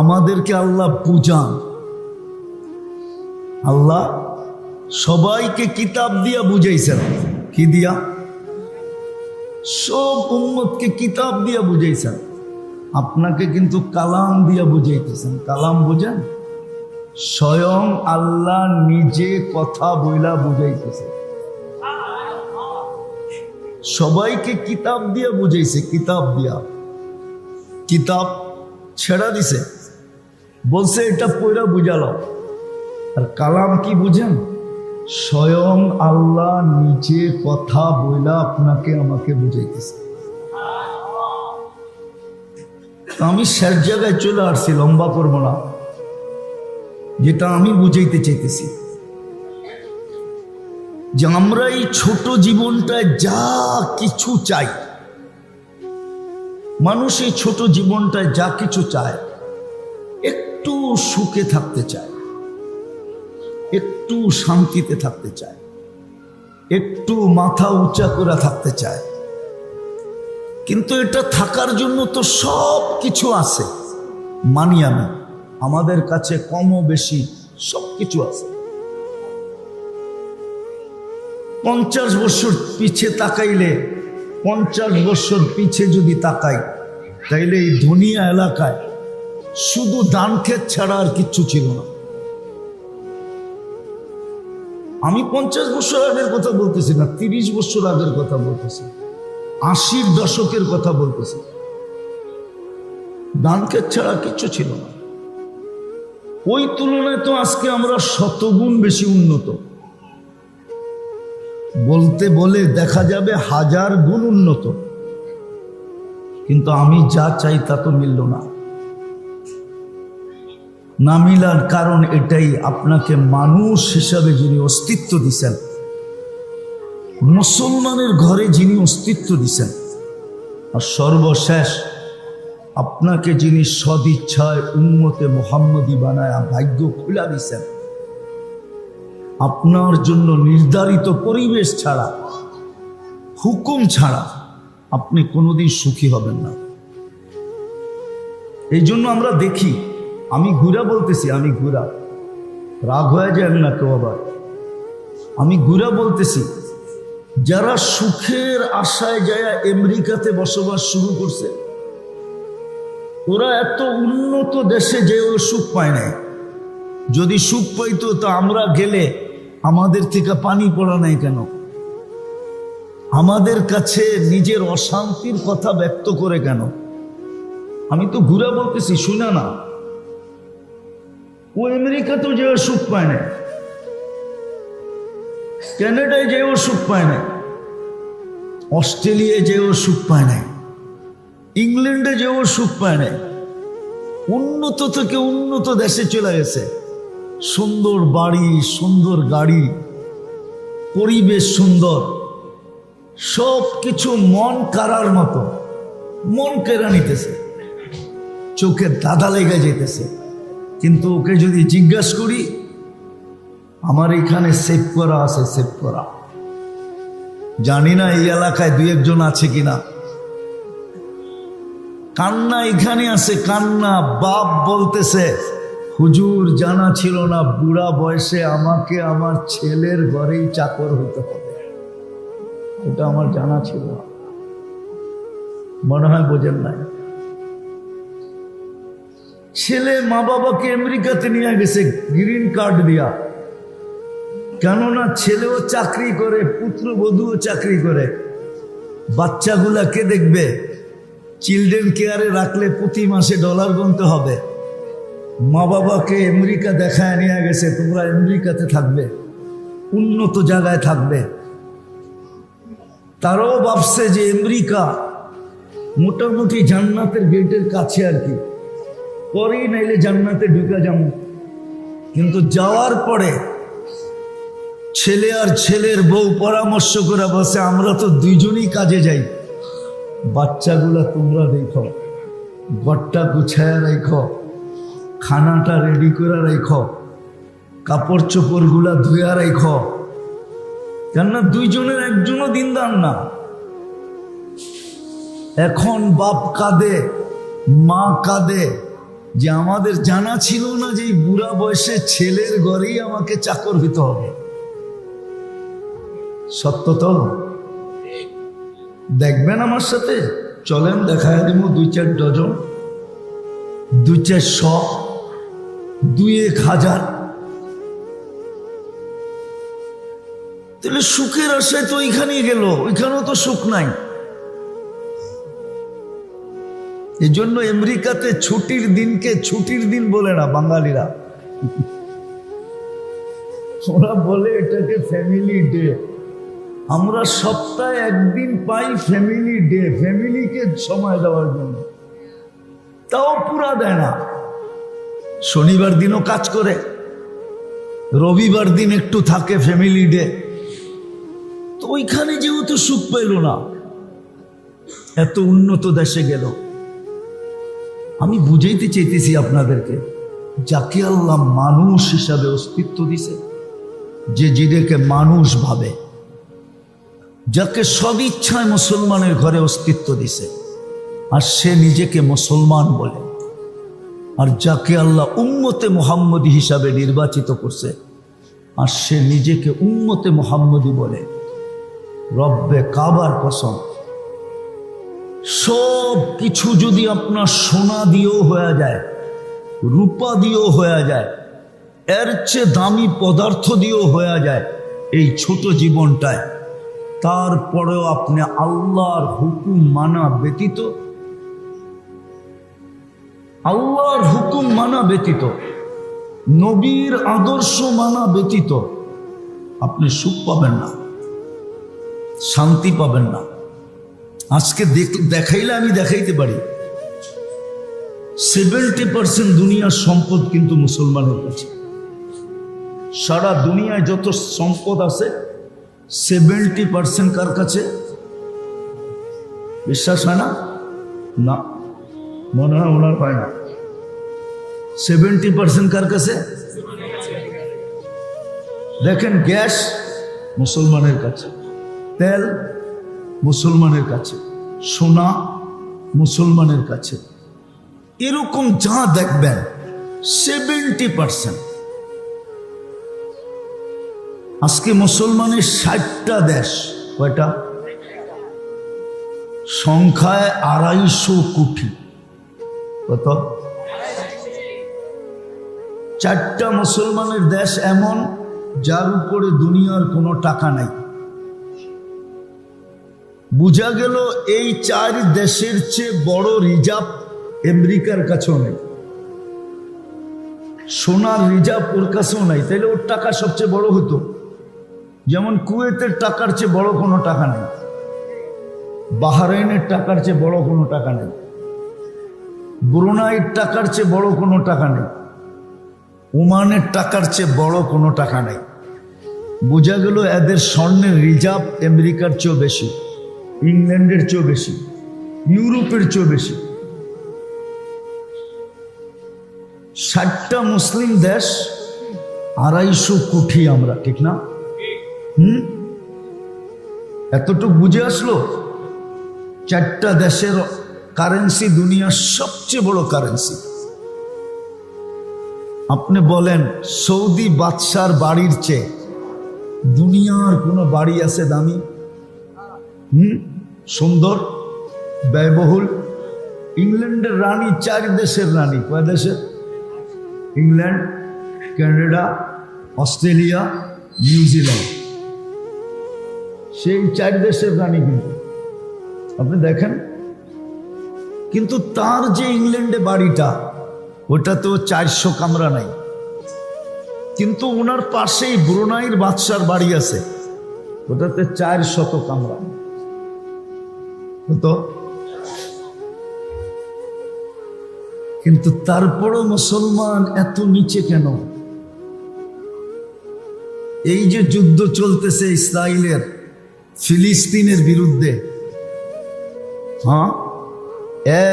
আমাদেরকে আল্লাহ বুঝান। আল্লাহ সবাইকে কিতাব দিয়া বুঝাইছেন। কি দিয়া? সব উম্মতকে কিতাব দিয়া বুঝাইছেন। আপনাকে কিন্তু কালাম দিয়া বুঝাইতেছেন। কালাম বুঝেন? স্বয়ং আল্লাহ নিজে কথা বইলা বুঝাইতেছে। সবাইকে কিতাব দিয়া বুঝাইছে, কিতাব দিয়া, কিতাব ছেড়া দিছে, বলছে এটা পড়া বুঝালো। আর কালাম কি বুঝেন? স্বয়ং আল্লাহ নিজে কথা বইলা আপনাকে আমাকে বুঝাইতেছে। আমি শেষ জায়গায় চলে আসছি, লম্বা করবো না, যেটা আমি বুঝাইতে চাইতেছি যে আমরা এই ছোট জীবনটায় যা কিছু চাই, মানুষ এই ছোট জীবনটায় যা কিছু চায়, একটু সুখে থাকতে চায়, একটু শান্তিতে থাকতে চায়, একটু মাথা উঁচা করে থাকতে চায়। কিন্তু এটা থাকার জন্য তো সব কিছু আছে, মানি আমি, আমাদের কাছে কমও বেশি সব কিছু আছে। 50 বছর পিছে তাকাইলে, 50 বছর পিছে যদি তাকাই, তাইলে এই দুনিয়া এলাকায় শুধু ধান ক্ষেত ছাড়া আর কিচ্ছু ছিল না। আমি 50 বছর আগের কথা বলতেছি না, 30 বছর আগের কথা বলতেছি, 80-র দশকের কথা বলতেছি। ধান ক্ষেত ছাড়া কিচ্ছু ছিল না। ওই তুলনায় তো আজকে আমরা শতগুণ বেশি উন্নত, বলতে বলে দেখা যাবে 1000 গুণ উন্নত। কিন্তু আমি যা চাই তা তো মিলল না। না মিলার কারণ এটাই, আপনাকে মানুষ হিসাবে যিনি অস্তিত্ব দিছেন, মুসলমানের ঘরে যিনি অস্তিত্ব দিছেন, আর সর্বশেষ আপনাকে যিনি সদিচ্ছায় উম্মতে মুহাম্মদী বানায়া ভাগ্য খুলা দিছেন, আপনার জন্য নির্ধারিত পরিবেশ ছাড়া, হুকুম ছাড়া আপনি কোনোদিন সুখী হবেন না। এই জন্য আমরা দেখি, আমি ঘুরা বলতেছি, আমি ঘুরা, রাগ হয়ে যায় না কেউ আবার, আমি ঘুরা বলতেছি, যারা সুখের আশায় যায় আমেরিকাতে বসবাস শুরু করছে, ওরা এত উন্নত দেশে যেও সুখ পায় নাই। যদি সুখ পাইতো তা আমরা গেলে আমাদের থেকে পানি পড়া নাই কেন? আমাদের কাছে নিজের অশান্তির কথা ব্যক্ত করে কেন? আমি তো ঘুরা বলতেছি, শুনা না, ও আমেরিকাতেও যেও সুখ পায় না, কানাডায় যেও সুখ পায় না, অস্ট্রেলিয়ায় যেও সুখ পায় নাই, ইংল্যান্ডে যেও সুখ পায় নাই। উন্নত থেকে উন্নত দেশে চলে গেছে, সুন্দর বাড়ি, সুন্দর গাড়ি, পরিবেশ সুন্দর, সব কিছু মন কারার মতো, মন কেড়ে নিতেছে, চোখে দাদা লেগে যেতেছে। কিন্তু ওকে যদি জিজ্ঞাসা করি, আমার এখানে সেভ করা আছে, সেভ করা, জানি না এই এলাকায় 2-1 জন আছে কিনা। কান্না এখানে আছে, কান্না, বাপ বলতেছে, হুজুর জানা ছিল না বুড়া বয়সে আমাকে আমার ছেলের ঘরেই চাকর হতে হবে, এটা আমার জানা ছিল না। মনে হয় বোঝেন নাই। ছেলে মা বাবাকে আমেরিকাতে নিয়ে গেছে গ্রিন কার্ড দিয়া, কেননা ছেলেও চাকরি করে, পুত্রবধূও চাকরি করে, বাচ্চাগুলা কে দেখবে? চিলড্রেন কেয়ারে রাখলে প্রতি মাসে ডলার গুনতে হবে। মা বাবাকে আমেরিকা দেখায় নিয়ে গেছে, তোমরা আমেরিকাতে থাকবে, উন্নত জায়গায় থাকবে। তারাও ভাবছে যে আমেরিকা মোটামুটি জান্নাতের গেটের কাছে আর কি, পরেই নাইলে জান্নাতে ঢুকে যাবো। কিন্তু যাওয়ার পরে ছেলে আর ছেলের বউ পরামর্শ করে বসে, আমরা তো 2জনই কাজে যাই, বাচ্চাগুলা তোমরা দেখো, ঘরটা গুছায় রাখো, খানাটা রেডি করে রাখো, কাপড় চোপড় গুলা ধুয়া রাখো, কেননা 2জনের একজনও দিনদার না। এখন বাপ কাঁদে, মা কাঁদে, যে আমাদের জানা ছিল না যে এই বুড়া বয়সে ছেলের ঘরেই আমাকে চাকর হইতে হবে। সত্য তো? দেখবেন আমার সাথে, চলেন দেখায় দিব 2-4 ডজন, 2-400, 2-1000। তাহলে সুখের আশায় তো ওইখানেই গেল, ওইখানেও তো সুখ নাই। এই জন্য আমেরিকাতে ছুটির দিনকে ছুটির দিন বলে না বাঙালিরা, ওরা বলে এটাকে ফ্যামিলি ডে। আমরা সপ্তাহে একদিন পাই ফ্যামিলি ডে, ফ্যামিলিকে সময় দেওয়ার জন্য, তাও পুরা দেয় না। শনিবার দিনও কাজ করে, রবিবার দিন একটু থাকে ফ্যামিলি ডে। তো ওইখানে যেহেতু সুখ পেল না, এত উন্নত দেশে গেল। আমি বুঝাইতে চাইতেছি আপনাদেরকে, যাকে আল্লাহ মানুষ হিসাবে অস্তিত্ব দিছে, যে নিজেকে মানুষ ভাবে, যাকে সদিচ্ছায় মুসলমানের ঘরে অস্তিত্ব দিছে, আর সে নিজেকে মুসলমান বলে, আর যাকে আল্লাহ উম্মতে মুহাম্মদী হিসাবে নির্বাচিত করছে, আর সে নিজেকে উম্মতে মুহাম্মদী বলে। রব্বে কাবার কসম, সব কিছু যদি আপনার সোনা দিয়েও হয়ে যায়, রূপা দিয়েও হয়ে যায়, এর চেয়ে দামি পদার্থ দিয়েও হয়ে যায় এই ছোট জীবনটায়, তারপরেও আপনি আল্লাহর হুকুম মানা ব্যতীত, আল্লাহর হুকুম মানা ব্যতীত, নবীর আদর্শ মানা ব্যতীত আপনি সুখ পাবেন না, শান্তি পাবেন না। আজকে দেখাইলে আমি দেখাইতে পারি 70% দুনিয়ার সম্পদ কিন্তু মুসলমানের কাছে। সারা দুনিয়ায় যত সম্পদ আছে 70% কার কাছে? বিশ্বাস হয় না? না, মনে হয় ওনার পায় না। 70% কার কাছে? দেখেন, গ্যাস মুসলমানের কাছে, তেল মুসলমানের কাছে, সোনা মুসলমানের কাছে, এরকম যা দেখবেন 70%। আজকে মুসলমানের 60টা দেশ, কয়টা? সংখ্যায় 250 কোটি। কত? 4টা মুসলমানের দেশ এমন যার উপরে দুনিয়ার কোনো টাকা নাই। বুঝা গেল এই 4 দেশের চেয়ে বড় রিজার্ভ আমেরিকার কাছেও নেই, সোনার রিজার্ভ ওর কাছেও নাই। তাইলে ওর টাকা সবচেয়ে বড় হতো। যেমন কুয়েতের টাকার চেয়ে বড় কোনো টাকা নেই, বাহরাইনের টাকার চেয়ে বড় কোনো টাকা নেই, ব্রুনাইয়ের টাকার চেয়ে বড় কোনো টাকা নেই, ওমানের টাকার চেয়ে বড় কোনো টাকা নেই। বোঝা গেল এদের স্বর্ণের রিজার্ভ আমেরিকার চেয়েও বেশি, ইংল্যান্ডের চেয়েও বেশি, ইউরোপের চেয়েও বেশি। 60টা মুসলিম দেশ, 250 কোটি আমরা, ঠিক না? এতটুকু বুঝে আসলো। 4টা দেশের কারেন্সি দুনিয়ার সবচেয়ে বড় কারেন্সি। আপনি বলেন সৌদি বাদশার বাড়ির চেয়ে দুনিয়ার কোনো বাড়ি আছে দামি? সুন্দর, ব্যয়বহুল? ইংল্যান্ডের রানী 4 দেশের রানী। কয় দেশের? ইংল্যান্ড, কানাডা, অস্ট্রেলিয়া, নিউজিল্যান্ড, সেই 4 দেশের রানী কিন্তু আপনি দেখেন। কিন্তু তার যে ইংল্যান্ডে বাড়িটা, ওটাতেও 400 কামরা নাই। কিন্তু ওনার পাশেই ব্রুনাইয়ের বাদশার বাড়ি আছে, ওটাতে 400 কামরা। হতো, কিন্তু তারপরও মুসলমান এত নিচে কেন? এই যে যুদ্ধ চলতেছে ইসরায়েলের ফিলিস্তিনের বিরুদ্ধে,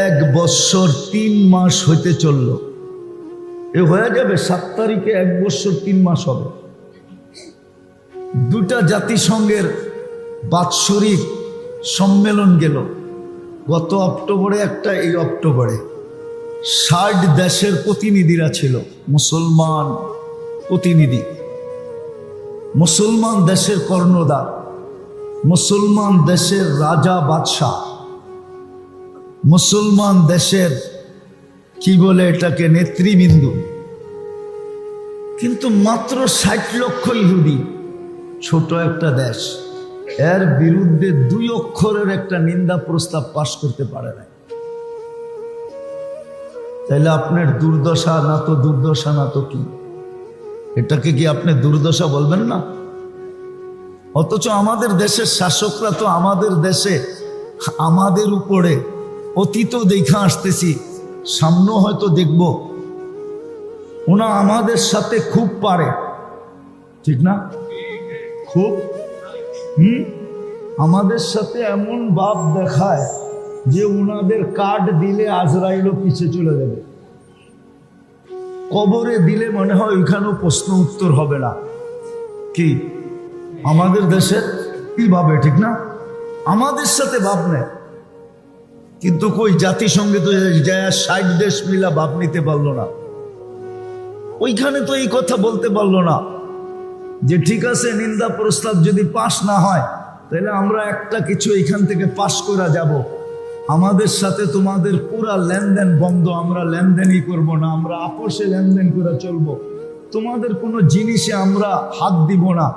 1 বৎসর 3 মাস হইতে চলল। এ হয়ে যাবে 7 তারিখে 1 বৎসর 3 মাস হবে। 2টা জাতিসংঘের বাৎসরিক সম্মেলন গেল, গত অক্টোবরে একটা, এই অক্টোবরে। 60 দেশের প্রতিনিধিরা ছিল, মুসলমান প্রতিনিধি, মুসলমান দেশের কর্ণধার, মুসলমান দেশের রাজা বাদশাহ, মুসলমান দেশের কি বলে এটাকে নেতৃবৃন্দ। কিন্তু মাত্র 60 লক্ষ ইহুদি, ছোট একটা দেশ, এর বিরুদ্ধে 2 অক্ষরের একটা নিন্দা প্রস্তাব পাশ করতে পারে না। তাইলে আপনার দুর্দশা না তো দুর্দশা না তো কি? এটাকে কি আপনি দুর্দশা বলবেন না? অথচ আমাদের দেশের শাসকরা তো আমাদের দেশে আমাদের উপরে অতীতও দেখা আসতেছি, সামনেও হয়তো দেখব, ওনা আমাদের সাথে খুব পারে, ঠিক না? খুব আমাদের সাথে এমন ভাব দেখায় যে উনাদের কার্ড দিলে আজরাইলও পিছিয়ে চলে যাবে, কবরে দিলে মনে হয় ওইখানেও প্রশ্ন উত্তর হবে না। কি আমাদের দেশের কি ভাবে, ঠিক না? আমাদের সাথে ভাব নেয়, কিন্তু কই জাতিসংঘে তো 60 দেশ মিলা ভাব নিতে পারলো না, ওইখানে তো এই কথা বলতে পারলো না যে ঠিক আছে নিন্দা প্রস্তাব যদি পাশ না হয় তাহলে আমরা একটা কিছু এখান থেকে পাশ করা যাব, আমাদের সাথে তোমাদের পুরা লেনদেন বন্ধ, আমরা লেনদেনই করব না, আমরা আপোষে লেনদেন করে চলবো, তোমাদের কোনো জিনিসে আমরা হাত দিব না,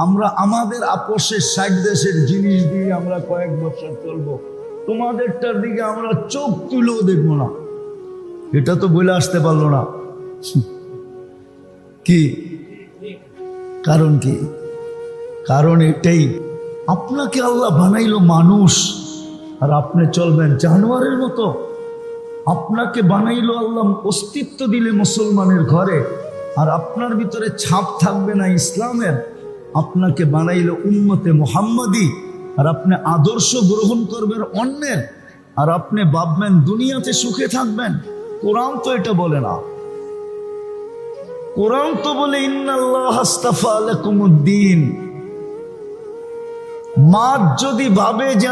আমরা আমাদের আপোষে 60 দেশের জিনিস দিয়ে আমরা কয়েক বছর চলবো, তোমাদেরটার দিকে আমরা চোখ তুলেও দেখবো না। এটা তো বলে আসতে পারলো না। কি কারণ? কি কারণ? এটাই, আপনাকে আল্লাহ বানাইলো মানুষ আর আপনি চলবেন জানোয়ারের মতো। আপনাকে বানাইলো আল্লাহ, অস্তিত্ব দিলে মুসলমানের ঘরে, আর আপনার ভিতরে ছাপ থাকবে না ইসলামের। আপনাকে বানাইলো উম্মতে মুহাম্মাদি, আর আপনি আদর্শ গ্রহণ করবেন অন্যের, আর আপনি ভাববেন দুনিয়াতে সুখে থাকবেন। কোরআন তো এটা বলে না। কোরআন তো বলে ইন্নাল্লাহ আস্তাফা লাকুমুদ্দিন। মাছ যদি ভাবে যে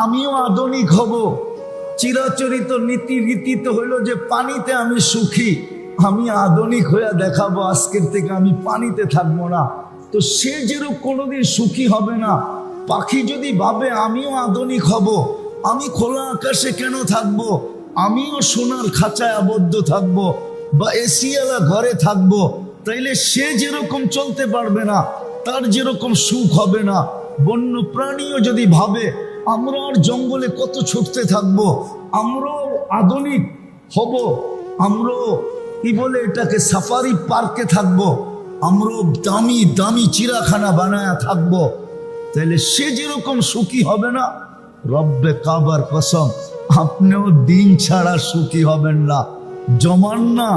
আমিও আধুনিক হব, চিরাচরিত নীতি রীতি তো হইলো যে পানিতে আমি সুখী, আমি আধুনিক হয়ে দেখাবো আজকের থেকে আমি পানিতে থাকবো না, তো সে যেরকম কোনোদিন সুখী হবে না। পাখি যদি ভাবে আমিও আধুনিক হব, আমি খোলা আকাশে কেন থাকবো, আমিও সোনার খাঁচায় আবদ্ধ থাকবো বা এসিওয়ালা ঘরে থাকবো, তাইলে সে যেরকম চলতে পারবে না, তার যেরকম সুখ হবে না। বন্য প্রাণীও যদি ভাবে আমরা আর জঙ্গলে কত ছুটতে থাকবো, আমরাও আধুনিক হব, আমরাও কি বলে এটাকে সাফারি পার্কে থাকবো, আমরাও দামি দামি চিড়াখানা বানায়া থাকবো, তাহলে সে যেরকম সুখী হবে না, রব্বে কাবার কসম আপনিও দিন ছাড়া সুখী হবেন না, জমান না।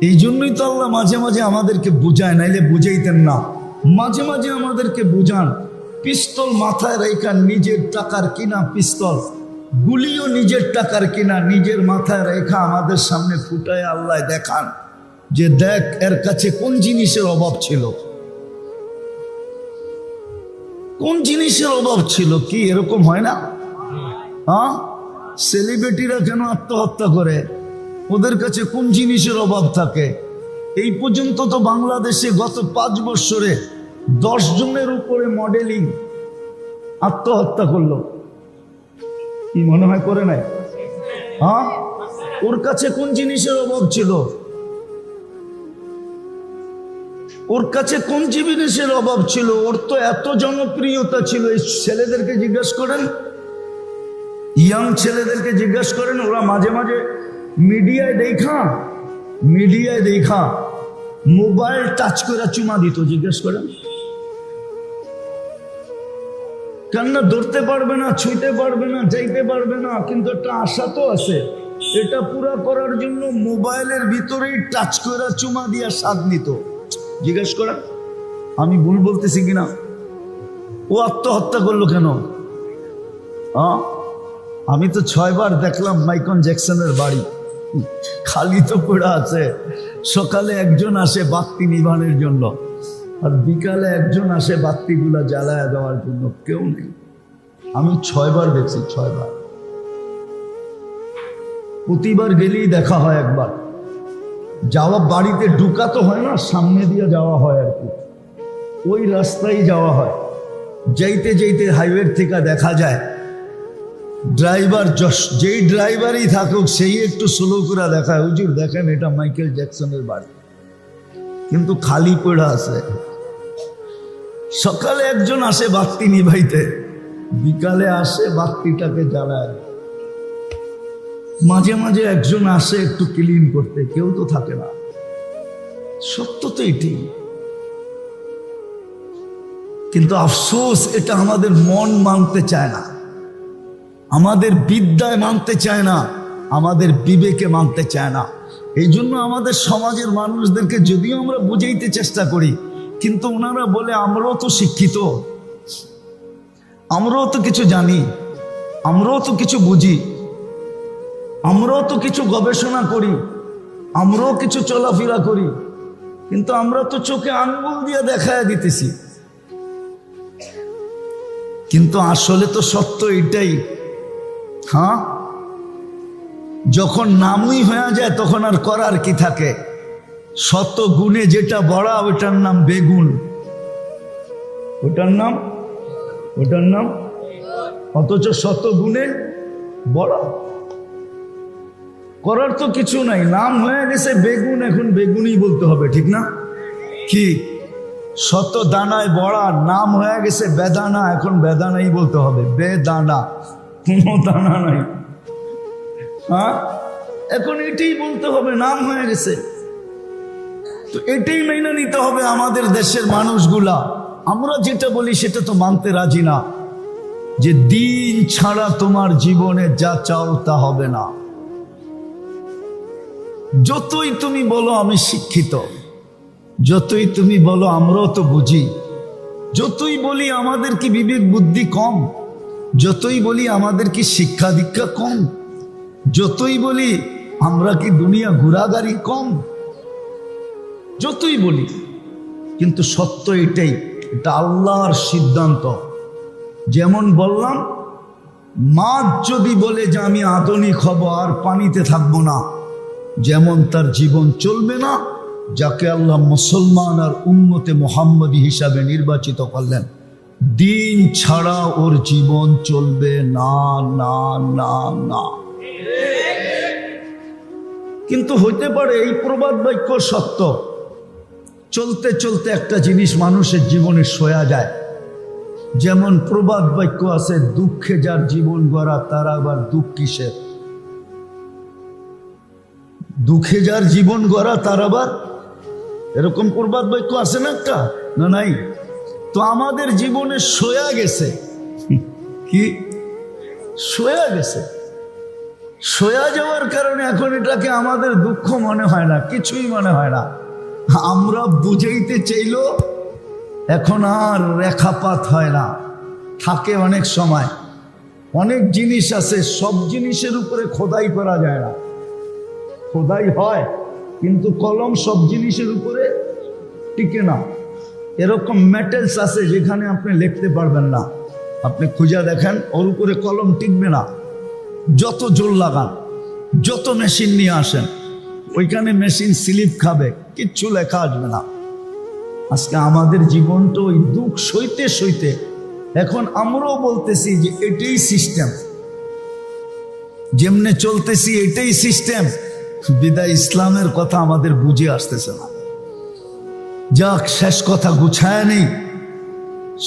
এই জন্যই তো আল্লাহ মাঝে মাঝে আমাদেরকে বুঝায়, নাইলে বুঝাইতেন না। মাঝে মাঝে আমাদেরকে বুঝান, পিস্তল মাথায় রেখা, নিজের টাকার কিনা পিস্তল, গুলিও নিজের টাকার কিনা, নিজের মাথায় রেখা আমাদের সামনে ফুটায় আল্লাহ দেখান যে দেখ এর কাছে কোন জিনিসের অভাব ছিল, কোন জিনিসের অভাব ছিল। কি এরকম হয় না? হ্যাঁ, সেলিব্রিটিরা কেন আত্মহত্যা করে? ওদের কাছে কোন জিনিসের অভাব থাকে? এই পর্যন্ত তো বাংলাদেশে গত 5 বছরে 10 জনের উপরে মডেলিং আত্মহত্যা করলো। কি মনে হয় করে নাই? হ্যাঁ, ওর কাছে কোন জিনিসের অভাব ছিল? ওর কাছে কোন জিনিসের অভাব ছিল? ওর তো এত জনপ্রিয়তা ছিল। এই ছেলেদেরকে জিজ্ঞাসা করেন, ইয়াং ছেলেদেরকে জিজ্ঞাসা করেন, ওরা মাঝে মাঝে মিডিয়ায় দেখা মোবাইল টাচ করে চুমা দিত। জিজ্ঞেস করেন, কেননা ধরতে পারবে না, ছুঁইতে পারবে না, যাইতে পারবে না, কিন্তু একটা আশা তো আছে। এটা পুরা করার জন্য মোবাইলের ভিতরেই টাচ করে চুমা দিয়া স্বাদ নিত। জিজ্ঞেস করেন, আমি ভুল বলতেছি কিনা? ও আত্মহত্যা করলো কেন? আমি তো 6 বার দেখলাম মাইকেল জ্যাকসনের বাড়ি খালি তো পড়ে আছে। সকালে একজন আসে বাতি নিভানোর জন্য, আর বিকালে একজন আসে বাতিগুলা জ্বালায় দেওয়ার জন্য, কেউ নেই। আমি 6 বার দেখছি, 6 বার। প্রতিবার গেলেই দেখা হয় একবার। যাওয়া বাড়িতে ঢুকা তো হয় না, সামনে দিয়ে যাওয়া হয় আর কি, ওই রাস্তায় যাওয়া হয়। যাইতে যাইতে হাইওয়ে থেকে দেখা যায় ড্রাইভার, যেই ড্রাইভারই থাকুক সেই একটু স্লো করে দেখায়, হুজুর দেখেন এটা মাইকেল জ্যাকসনের বাড়ি, কিন্তু খালি পড়ে আছে। সকালে একজন আসে বাতি নিভাইতে, বিকালে আসে বাতিটাকে জ্বালায়, মাঝে মাঝে একজন আসে একটু ক্লিন করতে, কেউ তো থাকে না। সত্য তো এটি, কিন্তু আফসোস এটা আমাদের মন মানতে চায় না, আমাদের বিদ্যায় মানতে চায় না, আমাদের বিবেকে মানতে চায় না। এই জন্য আমাদের সমাজের মানুষদেরকে যদিও আমরা বুঝাইতে চেষ্টা করি, কিন্তু ওনারা বলে আমরাও তো শিক্ষিত, আমরাও তো কিছু জানি, আমরাও তো কিছু বুঝি, আমরাও তো কিছু গবেষণা করি, আমরাও কিছু চলাফেরা করি, কিন্তু আমরা তো চোখে আঙ্গুল দিয়ে দেখায় দিতেছি। কিন্তু আসলে তো সত্য এটাই, হ্যাঁ, যখন নামই হয়ে যায় তখন আর করার কি থাকে। শত গুণে যেটা বড়া ওটার নাম বেগুন, ওটার নাম অথচ শত গুণে বড়া। করার তো কিছু নাই, নাম হয়ে গেছে বেগুন, এখন বেগুনই বলতে হবে, ঠিক না? কি শত দানায় বড়া, নাম হয়ে গেছে বেদানা, এখন বেদানাই বলতে হবে, বেদানা, কোনো দানা নাই। হ্যাঁ, এখন এটাই বলতে হবে, নাম হয়ে গেছে। তো এটাই মেনে নিতে হবে আমাদের দেশের মানুষগুলা। আমরা যেটা বলি সেটা তো মানতে রাজি না, যে দিন ছাড়া তোমার জীবনে যা চাও তা হবে না। যতই তুমি বলো আমি শিক্ষিত, যতই তুমি বলো আমরাও তো বুঝি, যতই বলি আমাদের কি বিবেক বুদ্ধি কম, যতই বলি আমাদের কি শিক্ষা দীক্ষা কম, যতই বলি আমরা কি দুনিয়া ঘোরাগাড়ি কম, যতই বলি, কিন্তু সত্য এটাই, এটা আল্লাহর সিদ্ধান্ত। যেমন বললাম, মাছ যদি বলে যে আমি আধুনিক হব আর পানিতে থাকবো না, যেমন তার জীবন চলবে না, যাকে আল্লাহ মুসলমান আর উম্মতে মুহাম্মদী হিসাবে নির্বাচিত করলেন, দিন ছাড়া ওর জীবন চলবে না, না, না, না। কিন্তু হইতে পারে এই প্রবাদ বাক্য সত্য, চলতে চলতে একটা জিনিস মানুষের জীবনে সয়া যায়। যেমন প্রবাদ বাক্য আছে, দুঃখে যার জীবন গড়া তার আবার দুঃখ কিসের। দুঃখে যার জীবন গড়া তার আবার, এরকম প্রবাদ বাক্য আছে না একটা, না নাই? তো আমাদের জীবনে সয়া গেছে, কি সয়া গেছে, সয়া যাওয়ার কারণে এখন এটাকে আমাদের দুঃখ মনে হয় না, কিছুই মনে হয় না। আমরা বুঝাইতে চাইল এখন আর রেখাপাত হয় না, থাকে অনেক সময়। অনেক জিনিস আছে, সব জিনিসের উপরে খোদাই করা যায় না, খোদাই হয় কিন্তু কলম সব জিনিসের উপরে টিকে না। এরকম মেটেলস আছে যেখানে আপনি লিখতে পারবেন না, আপনি খুঁজে দেখেন ওর উপরে কলম টিকবে না। যত জোর লাগান, যত মেশিন নিয়ে আসেন, ওইখানে মেশিন স্লিপ খাবে, কিচ্ছু লেখা আসবে না। আজকে আমাদের জীবনটা ওই দুঃখ সইতে সইতে এখন আমরাও বলতেছি যে এটাই সিস্টেম, যেমনে চলতেছি এটাই সিস্টেম। বিদায় ইসলামের কথা আমাদের বুঝে আসতেছে না। যাক, শেষ কথা গুছায় নেই,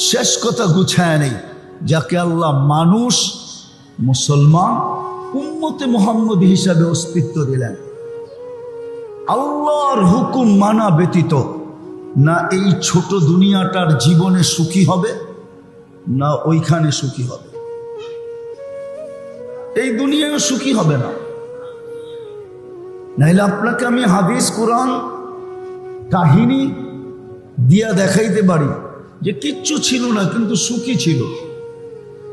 শেষ কথা গুছায় নেই। যাকে আল্লাহ মানুষ, মুসলমান, উম্মতে মুহাম্মদী হিসাবে অস্তিত্ব দিলেন, আল্লাহর হুকুম মানা ব্যতীত না এই ছোট দুনিয়াটার জীবনে সুখী হবে, না ওইখানে সুখী হবে। এই দুনিয়ায় সুখী হবে না। নাইলে আপনাকে আমি হাদিস, কোরআন, কাহিনী দিয়া দেখাইতে পারি যে কিচ্ছু ছিল না কিন্তু সুখী ছিল,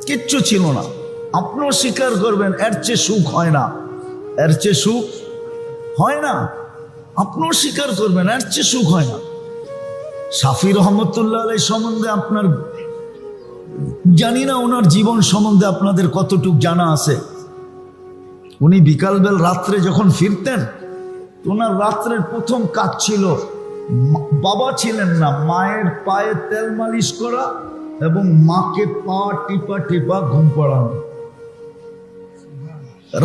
কিচ্ছু ছিল না। আপনিও স্বীকার করবেন এর চেয়ে সুখ হয় না, এর চেয়ে সুখ হয় না। আপনিও স্বীকার করবেন এর চেয়ে সুখ হয় না। শাফি রহমতুল্লাহ আলাইহি সম্বন্ধে আপনার, জানি না ওনার জীবন সম্বন্ধে আপনাদের কতটুক জানা আছে। উনি বিকালবেল রাত্রে যখন ফিরতেন, ওনার রাত্রের প্রথম কাজ ছিল, বাবা ছিলেন না, মায়ের পায়ে তেল মালিশ করা এবং মাকে পা টিপা টিপা ঘুম পাড়ানো।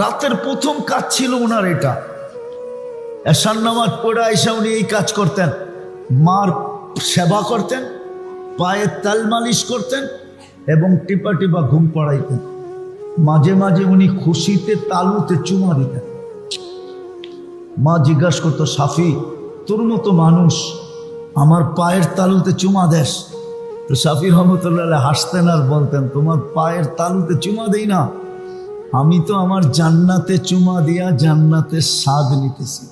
রাতের প্রথম কাজ ছিল ওনার এটা। এশার নামাজ পড়ে আইসা উনি এই কাজ করতেন, মার সেবা করতেন পায়ের তাল মালিশ করতেন এবং টিপা টিপা ঘুম পাড়াইতেন। মাঝে মাঝে উনি খুশিতে তালুতে চুমা দিতেন। মা জিজ্ঞাসা করতো, সাফি তোর মতো মানুষ আমার পায়ের তালুতে চুমা দেশ? তো সাফি রহমতুল্লাহ হাসতেন আর বলতেন, তোমার পায়ের তালুতে চুমা দেই না, আমি তো আমার জান্নাতে চুমা দিয়া জান্নাতের স্বাদ নিতেছি।